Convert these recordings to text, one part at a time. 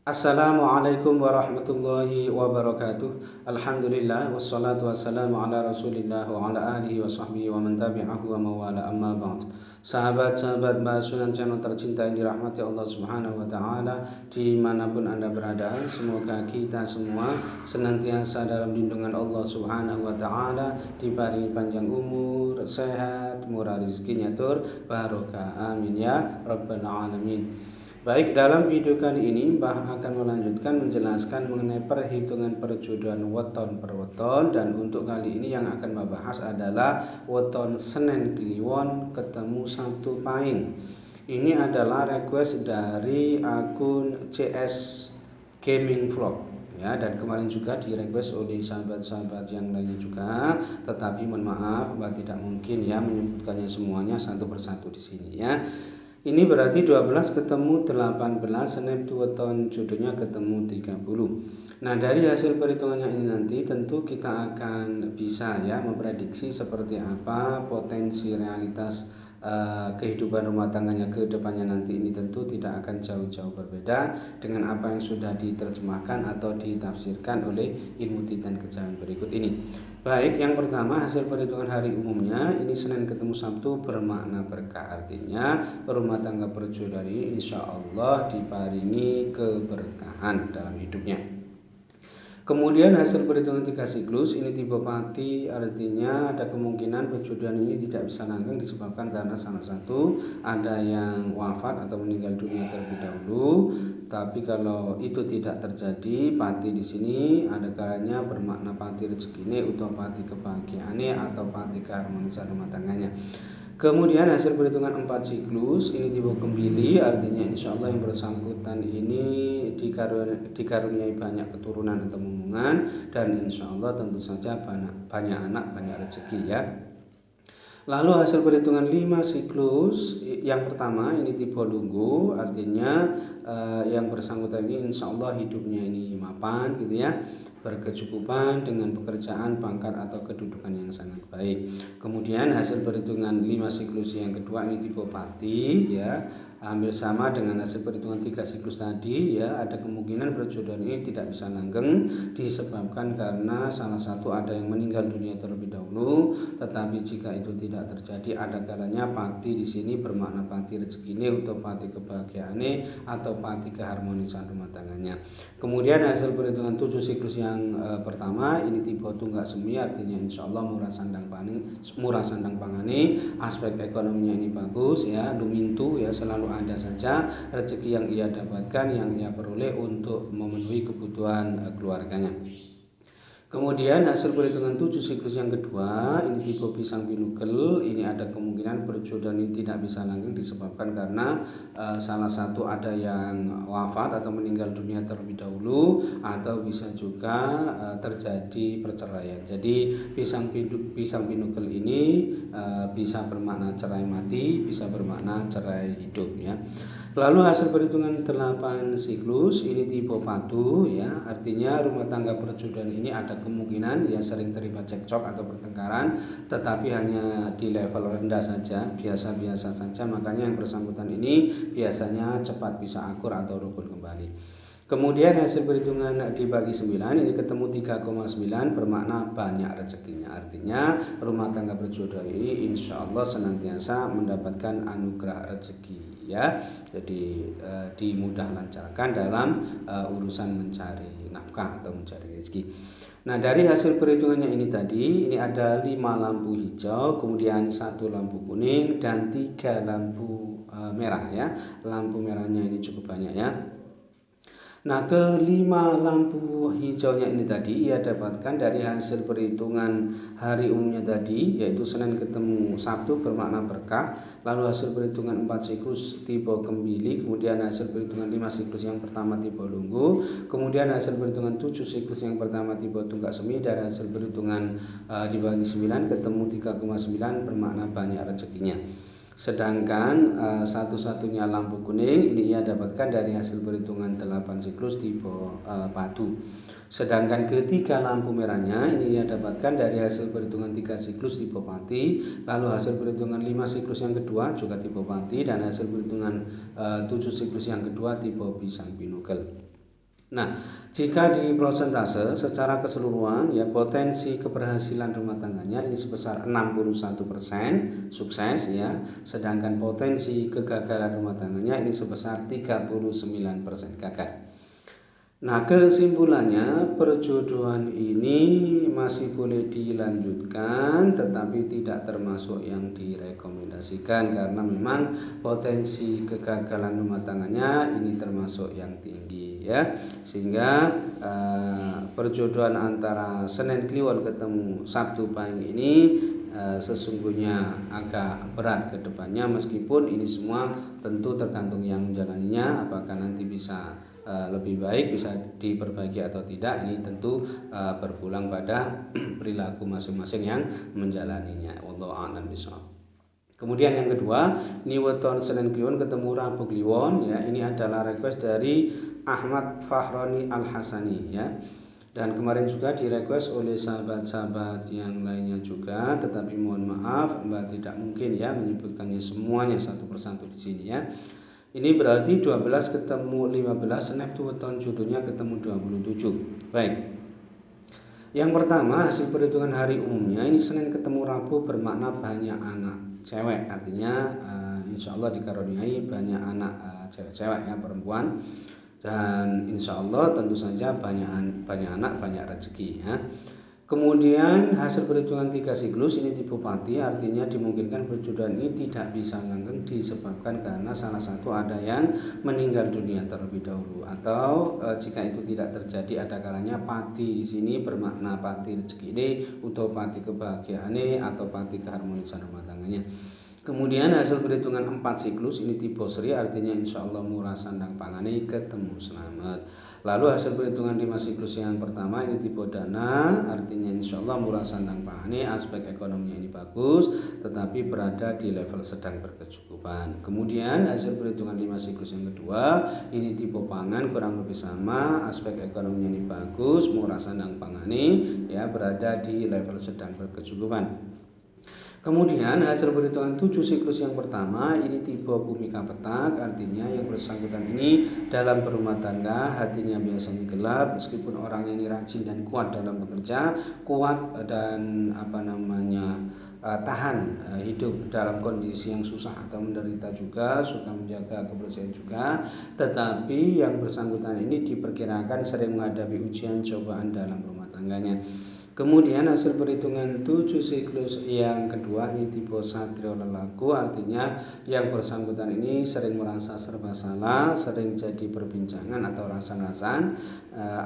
Assalamualaikum warahmatullahi wabarakatuh. Alhamdulillah wassalatu wassalamu ala Rasulillah wa ala alihi wa sahbihi wa man tabi'ahu wa mawala amma ba'd. Sahabat-sahabat Basunan channel tercinta yang dirahmati Allah Subhanahu wa taala dimanapun Anda berada, semoga kita semua senantiasa dalam lindungan Allah Subhanahu wa taala, diparingi panjang umur, sehat, murah rezekinya tur barokah. Amin ya rabbal alamin. Baik, dalam video kali ini Mbah akan melanjutkan menjelaskan mengenai perhitungan perjodohan weton per weton, dan untuk kali ini yang akan Mbah bahas adalah weton Senen Kliwon ketemu Sabtu Pahing. Ini adalah request dari akun CS Gaming Vlog ya, dan kemarin juga di request oleh sahabat-sahabat yang lainnya juga, tetapi mohon maaf Mbah tidak mungkin ya menyebutkannya semuanya satu persatu di sini ya. Ini berarti 12 ketemu 18, Senin 2 tahun jodohnya ketemu 30. Nah, dari hasil perhitungannya ini nanti tentu kita akan bisa ya memprediksi seperti apa potensi realitas kehidupan rumah tangganya ke depannya nanti. Ini tentu tidak akan jauh-jauh berbeda dengan apa yang sudah diterjemahkan atau ditafsirkan oleh ilmu titan kejawen berikut ini. Baik, yang pertama hasil perhitungan hari umumnya ini Senin ketemu Sabtu bermakna berkah, artinya rumah tangga perjodohan ini insya Allah diparingi keberkahan dalam hidupnya. Kemudian hasil perhitungan 3 siklus ini tipe pati, artinya ada kemungkinan perjodohan ini tidak bisa langgeng disebabkan karena salah satu ada yang wafat atau meninggal dunia terlebih dahulu. Tapi kalau itu tidak terjadi, pati di sini ada kalanya bermakna pati rezekine atau pati kebahagiaannya atau pati keharmonisan rumah tangganya. Kemudian hasil perhitungan 4 siklus ini tipe kembili, artinya insya Allah yang bersangkutan ini dikaruniai banyak keturunan atau momongan, dan insya Allah tentu saja banyak anak, banyak rezeki ya. Lalu hasil perhitungan 5 siklus yang pertama ini tipe lunggu, artinya yang bersangkutan ini insya Allah hidupnya ini mapan gitu ya, berkecukupan dengan pekerjaan, pangkat atau kedudukan yang sangat baik. Kemudian hasil perhitungan 5 siklus yang kedua ini tipe pati ya, hampir sama dengan hasil perhitungan 3 siklus tadi ya, ada kemungkinan perjodohan ini tidak bisa langgeng disebabkan karena salah satu ada yang meninggal dunia terlebih dahulu. Tetapi jika itu tidak terjadi, ada kalanya pati di sini bermakna pati rezekine atau pati kebahagiaannya atau pati keharmonisan rumah tangganya. Kemudian hasil perhitungan 7 siklus yang pertama ini tipe tunggak semi, artinya insya Allah murah sandang pangani, aspek ekonominya ini bagus ya, lumintu ya, selalu ada saja rezeki yang ia dapatkan, yang ia peroleh untuk memenuhi kebutuhan keluarganya. Kemudian hasil perhitungan 7 siklus yang kedua ini tipe pisang pinukel, ini ada kemungkinan perjodohan ini tidak bisa langgeng disebabkan karena salah satu ada yang wafat atau meninggal dunia terlebih dahulu, atau bisa juga terjadi perceraian. Jadi pisang pinukel ini bisa bermakna cerai mati, bisa bermakna cerai hidup ya. Lalu hasil perhitungan 8 siklus ini tipe patu ya, artinya rumah tangga perjodohan ini ada kemungkinan ya sering terlibat cekcok atau pertengkaran, tetapi hanya di level rendah saja, biasa-biasa saja, makanya yang bersangkutan ini biasanya cepat bisa akur atau rukun kembali. Kemudian hasil perhitungan dibagi 9 ini ketemu 3,9 bermakna banyak rezekinya, artinya rumah tangga perjodohan ini insya Allah senantiasa mendapatkan anugerah rezeki ya, jadi dimudah lancarkan dalam urusan mencari nafkah atau mencari rezeki. Nah, dari hasil perhitungannya ini tadi ini ada 5 lampu hijau, kemudian 1 lampu kuning dan 3 lampu merah ya. Lampu merahnya ini cukup banyak ya. Nah, kelima lampu hijaunya ini tadi ia dapatkan dari hasil perhitungan hari umumnya tadi, yaitu Senin ketemu Sabtu bermakna berkah. Lalu hasil perhitungan 4 siklus tipe kembili, kemudian hasil perhitungan 5 siklus yang pertama tipe lunggu, kemudian hasil perhitungan 7 siklus yang pertama tipe tunggak semi, dan hasil perhitungan dibagi 9 ketemu 3,9 bermakna banyak rezekinya. Sedangkan satu-satunya lampu kuning ini ia dapatkan dari hasil perhitungan 8 siklus tipe padu. Sedangkan ketiga lampu merahnya ini ia dapatkan dari hasil perhitungan 3 siklus tipe pati, lalu hasil perhitungan 5 siklus yang kedua juga tipe pati, dan hasil perhitungan 7 siklus yang kedua tipe pisang pinukel. Nah, jika di prosentase secara keseluruhan ya potensi keberhasilan rumah tangganya ini sebesar 61% sukses ya, sedangkan potensi kegagalan rumah tangganya ini sebesar 39% gagal. Nah, kesimpulannya perjodohan ini masih boleh dilanjutkan tetapi tidak termasuk yang direkomendasikan karena memang potensi kegagalan rumah tangganya ini termasuk yang tinggi ya. Sehingga perjodohan antara Senin Kliwon ketemu Sabtu Pahing ini sesungguhnya agak berat ke depannya, meskipun ini semua tentu tergantung yang menjalaninya, apakah nanti bisa lebih baik, bisa diperbaiki atau tidak, ini tentu berpulang pada perilaku masing-masing yang menjalaninya. Wallahu a'lam bishawab. Kemudian yang kedua, ini weton Senin Kliwon ketemu Rabu Kliwon ya, ini adalah request dari Ahmad Fahroni Al-Hasani ya. Dan kemarin juga direquest oleh sahabat-sahabat yang lainnya juga, tetapi mohon maaf Mbak tidak mungkin ya menyebutkannya semuanya satu persatu di sini ya. Ini berarti 12 ketemu 15, Senin itu weton jodohnya ketemu 27. Baik. Yang pertama, hasil perhitungan hari umumnya ini Senin ketemu Rabu bermakna banyak anak cewek, artinya insya Allah dikaruniai banyak anak cewek-cewek ya, perempuan. Dan insya Allah tentu saja banyak anak banyak rezeki ya. Kemudian hasil perhitungan 3 siklus ini tipe pati, artinya dimungkinkan perjodohan ini tidak bisa langgeng disebabkan karena salah satu ada yang meninggal dunia terlebih dahulu, atau jika itu tidak terjadi ada kalanya pati di sini bermakna pati rezeki ini untuk pati kebahagiaan ini atau pati keharmonisan rumah tangganya. Kemudian hasil perhitungan 4 siklus ini tipe seri, artinya insya Allah murah sandang pangane ketemu selamat. Lalu hasil perhitungan 5 siklus yang pertama ini tipe dana, artinya insya Allah murah sandang pangane, aspek ekonominya ini bagus tetapi berada di level sedang berkecukupan. Kemudian hasil perhitungan 5 siklus yang kedua ini tipe pangan, kurang lebih sama, aspek ekonominya ini bagus, murah sandang pangane ya, berada di level sedang berkecukupan. Kemudian hasil perhitungan 7 siklus yang pertama ini tipe Bhumika Petak, artinya yang bersangkutan ini dalam berumah tangga hatinya biasanya gelap, meskipun orangnya ini rajin dan kuat dalam bekerja, kuat dan tahan hidup dalam kondisi yang susah atau menderita juga, suka menjaga kebersihan juga, tetapi yang bersangkutan ini diperkirakan sering menghadapi ujian cobaan dalam rumah tangganya. Kemudian hasil perhitungan 7 siklus yang kedua ini tipe Satrio Lelaku, artinya yang bersangkutan ini sering merasa serba salah, sering jadi perbincangan atau rasa-rasan,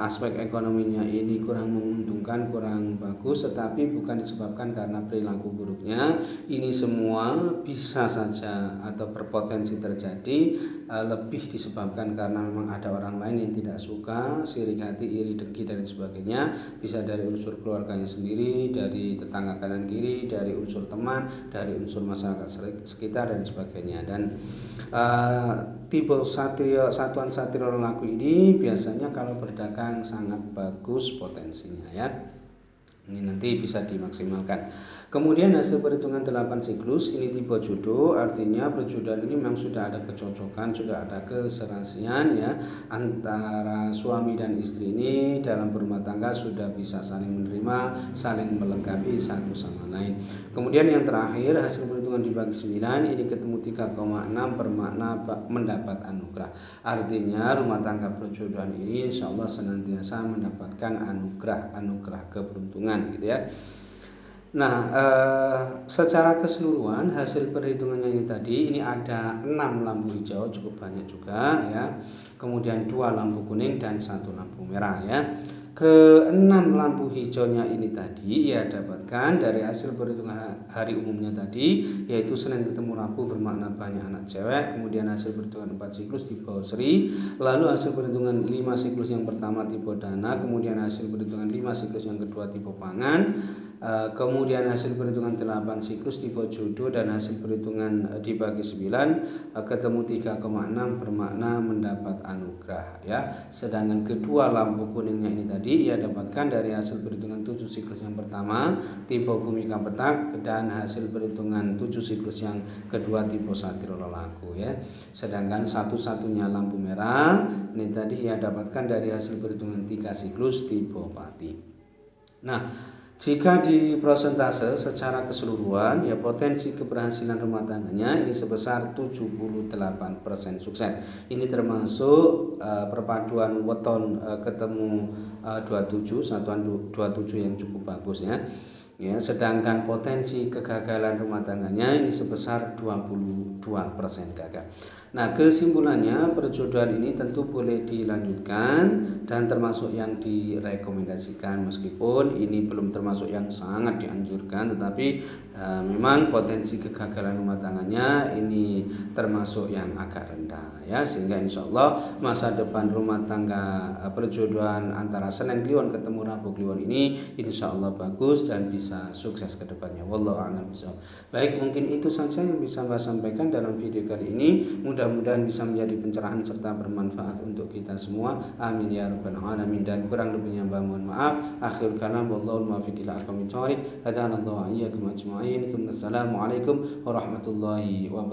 aspek ekonominya ini kurang menguntungkan, kurang bagus, tetapi bukan disebabkan karena perilaku buruknya. Ini semua bisa saja atau berpotensi terjadi, lebih disebabkan karena memang ada orang lain yang tidak suka, sirik hati, iri, dengki dan sebagainya, bisa dari unsur keluarganya sendiri, dari tetangga kanan kiri, dari unsur teman, dari unsur masyarakat sekitar dan sebagainya. Dan tipe satuan satrio lelaku ini biasanya kalau berdagang sangat bagus potensinya ya. Ini nanti bisa dimaksimalkan. Kemudian hasil perhitungan 8 siklus ini tipe jodoh, artinya perjodohan ini memang sudah ada kecocokan, sudah ada keserasian ya antara suami dan istri ini dalam berumah tangga, sudah bisa saling menerima, saling melengkapi satu sama lain. Kemudian yang terakhir hasil perhitungan dibagi 9 ini ketemu 3,6 bermakna mendapat anugerah. Artinya rumah tangga perjodohan ini insyaallah senantiasa mendapatkan anugerah keberuntungan gitu ya. Nah, secara keseluruhan hasil perhitungannya ini tadi ini ada 6 lampu hijau, cukup banyak juga ya. Kemudian 2 lampu kuning dan 1 lampu merah ya. Ke-6 lampu hijaunya ini tadi ia dapatkan dari hasil perhitungan hari umumnya tadi, yaitu Senin ketemu Rabu bermakna banyak anak cewek. Kemudian hasil perhitungan 4 siklus tipe Sri, lalu hasil perhitungan 5 siklus yang pertama tipe Dana, kemudian hasil perhitungan 5 siklus yang kedua tipe Pangan, kemudian hasil perhitungan 8 siklus tipe Jodoh, dan hasil perhitungan dibagi 9 ketemu 3,6 bermakna mendapat anugerah ya. Sedangkan kedua lampu kuningnya ini tadi ia dapatkan dari hasil perhitungan 7 siklus yang pertama tipe Bhumika Petak dan hasil perhitungan 7 siklus yang kedua tipe Satrio Lelaku ya. Sedangkan satu-satunya lampu merah ini tadi ia dapatkan dari hasil perhitungan 3 siklus tipe Pati. Nah, jika di prosentase secara keseluruhan ya potensi keberhasilan rumah tangganya ini sebesar 78% sukses. Ini termasuk perpaduan weton ketemu 27 satuan 27 yang cukup bagus ya. Ya, sedangkan potensi kegagalan rumah tangganya ini sebesar 22% gagal. Nah, kesimpulannya perjodohan ini tentu boleh dilanjutkan dan termasuk yang direkomendasikan meskipun ini belum termasuk yang sangat dianjurkan, tetapi memang potensi kegagalan rumah tangganya ini termasuk yang agak rendah ya, sehingga insya Allah masa depan rumah tangga perjodohan antara Senin Kliwon ketemu Rabu Kliwon ini insya Allah bagus dan bisa sukses ke depannya. Wallahu a'lam bishawab. Baik, mungkin itu saja yang bisa saya sampaikan dalam video kali ini. Mudah-mudahan bisa menjadi pencerahan serta bermanfaat untuk kita semua. Amin ya rabbal alamin. Dan kurang lebihnya mohon maaf. Akhir kalam wallahu muwaffiq ila aqwamit thoriq. Hadanallahu wa iyyakum ajma'in. Assalamualaikum warahmatullahi wabarakatuh.